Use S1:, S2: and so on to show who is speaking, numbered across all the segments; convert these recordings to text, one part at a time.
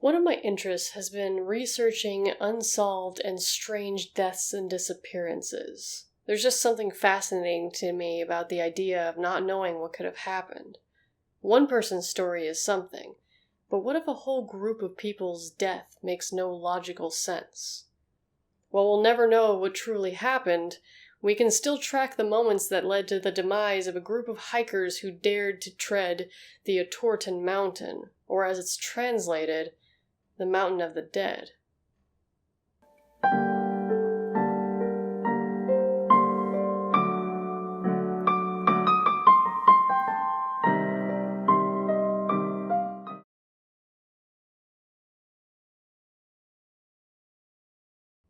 S1: One of my interests has been researching unsolved and strange deaths and disappearances. There's just something fascinating to me about the idea of not knowing what could have happened. One person's story is something, but what if a whole group of people's death makes no logical sense? While we'll never know what truly happened, we can still track the moments that led to the demise of a group of hikers who dared to tread the Atorton Mountain, or as it's translated, the Mountain of the Dead.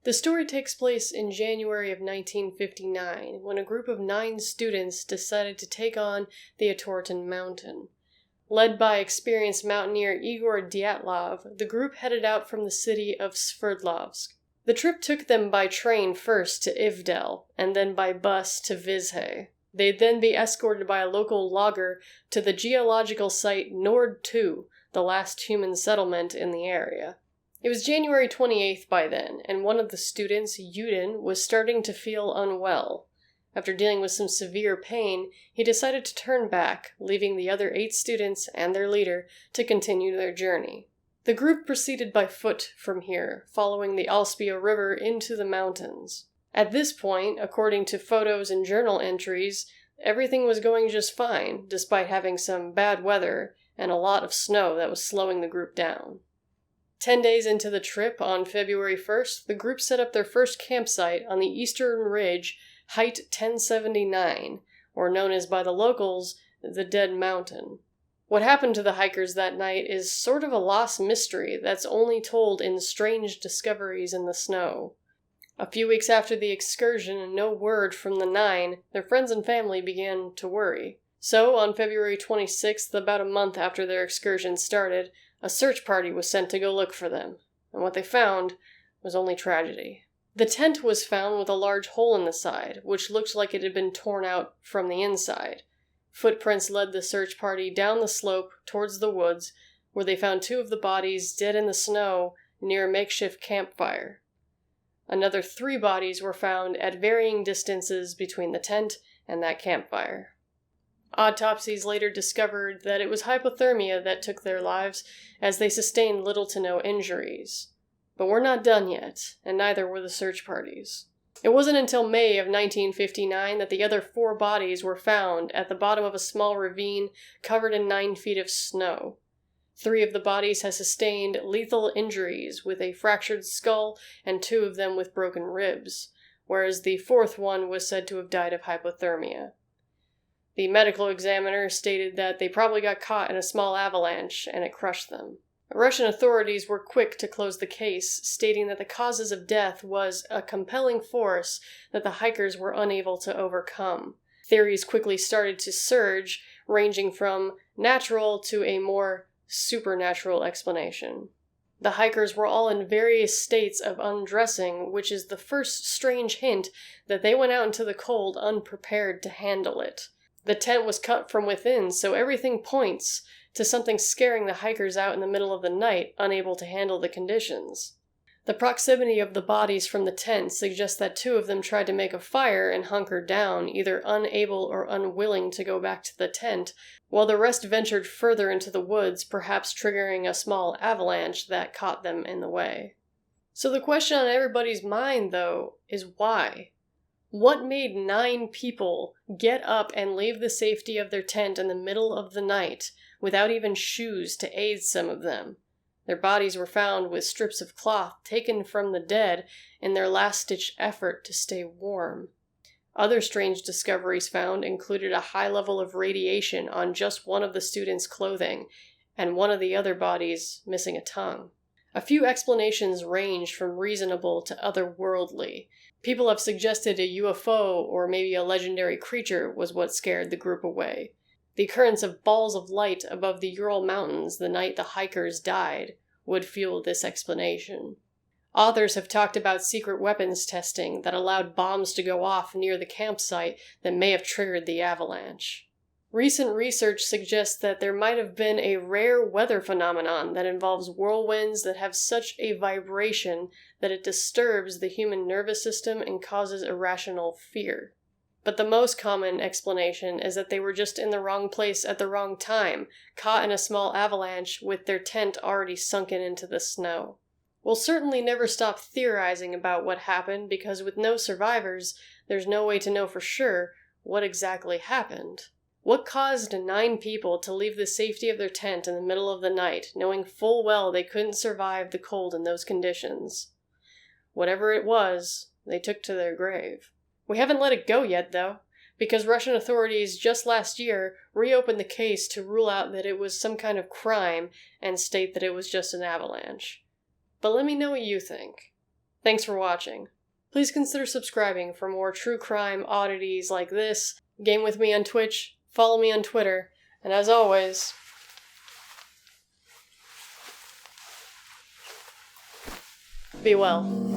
S1: The story takes place in January of 1959, when a group of 9 students decided to take on the Atorton Mountain. Led by experienced mountaineer Igor Dyatlov, the group headed out from the city of Sverdlovsk. The trip took them by train first to Ivdel, and then by bus to Vizhe. They'd then be escorted by a local logger to the geological site Nord 2, the last human settlement in the area. It was January 28th by then, and one of the students, Yudin, was starting to feel unwell. After dealing with some severe pain, he decided to turn back, leaving the other 8 students and their leader to continue their journey. The group proceeded by foot from here, following the Alspia River into the mountains. At this point, according to photos and journal entries, everything was going just fine, despite having some bad weather and a lot of snow that was slowing the group down. 10 days into the trip, on February 1st, the group set up their first campsite on the eastern ridge, height 1079, or known as by the locals, the Dead Mountain. What happened to the hikers that night is sort of a lost mystery that's only told in strange discoveries in the snow. A few weeks after the excursion and no word from the 9, their friends and family began to worry. So, on February 26th, about a month after their excursion started, a search party was sent to go look for them, and what they found was only tragedy. The tent was found with a large hole in the side, which looked like it had been torn out from the inside. Footprints led the search party down the slope towards the woods, where they found 2 of the bodies dead in the snow near a makeshift campfire. Another 3 bodies were found at varying distances between the tent and that campfire. Autopsies later discovered that it was hypothermia that took their lives, as they sustained little to no injuries. But we're not done yet, and neither were the search parties. It wasn't until May of 1959 that the other 4 bodies were found at the bottom of a small ravine covered in 9 feet of snow. 3 of the bodies had sustained lethal injuries, with a fractured skull and 2 of them with broken ribs, whereas the 4th one was said to have died of hypothermia. The medical examiner stated that they probably got caught in a small avalanche and it crushed them. Russian authorities were quick to close the case, stating that the causes of death was a compelling force that the hikers were unable to overcome. Theories quickly started to surge, ranging from natural to a more supernatural explanation. The hikers were all in various states of undressing, which is the first strange hint that they went out into the cold unprepared to handle it. The tent was cut from within, so everything points to something scaring the hikers out in the middle of the night, unable to handle the conditions. The proximity of the bodies from the tent suggests that 2 of them tried to make a fire and hunkered down, either unable or unwilling to go back to the tent, while the rest ventured further into the woods, perhaps triggering a small avalanche that caught them in the way. So the question on everybody's mind, though, is why? What made 9 people get up and leave the safety of their tent in the middle of the night, without even shoes to aid some of them? Their bodies were found with strips of cloth taken from the dead in their last-ditch effort to stay warm. Other strange discoveries found included a high level of radiation on just one of the students' clothing, and one of the other bodies missing a tongue. A few explanations range from reasonable to otherworldly. People have suggested a UFO or maybe a legendary creature was what scared the group away. The occurrence of balls of light above the Ural Mountains the night the hikers died would fuel this explanation. Authors have talked about secret weapons testing that allowed bombs to go off near the campsite that may have triggered the avalanche. Recent research suggests that there might have been a rare weather phenomenon that involves whirlwinds that have such a vibration that it disturbs the human nervous system and causes irrational fear. But the most common explanation is that they were just in the wrong place at the wrong time, caught in a small avalanche with their tent already sunken into the snow. We'll certainly never stop theorizing about what happened because with no survivors, there's no way to know for sure what exactly happened. What caused 9 people to leave the safety of their tent in the middle of the night, knowing full well they couldn't survive the cold in those conditions? Whatever it was, they took to their grave. We haven't let it go yet, though, because Russian authorities just last year reopened the case to rule out that it was some kind of crime and state that it was just an avalanche. But let me know what you think. Thanks for watching. Please consider subscribing for more true crime oddities like this, game with me on Twitch, follow me on Twitter, and as always, be well.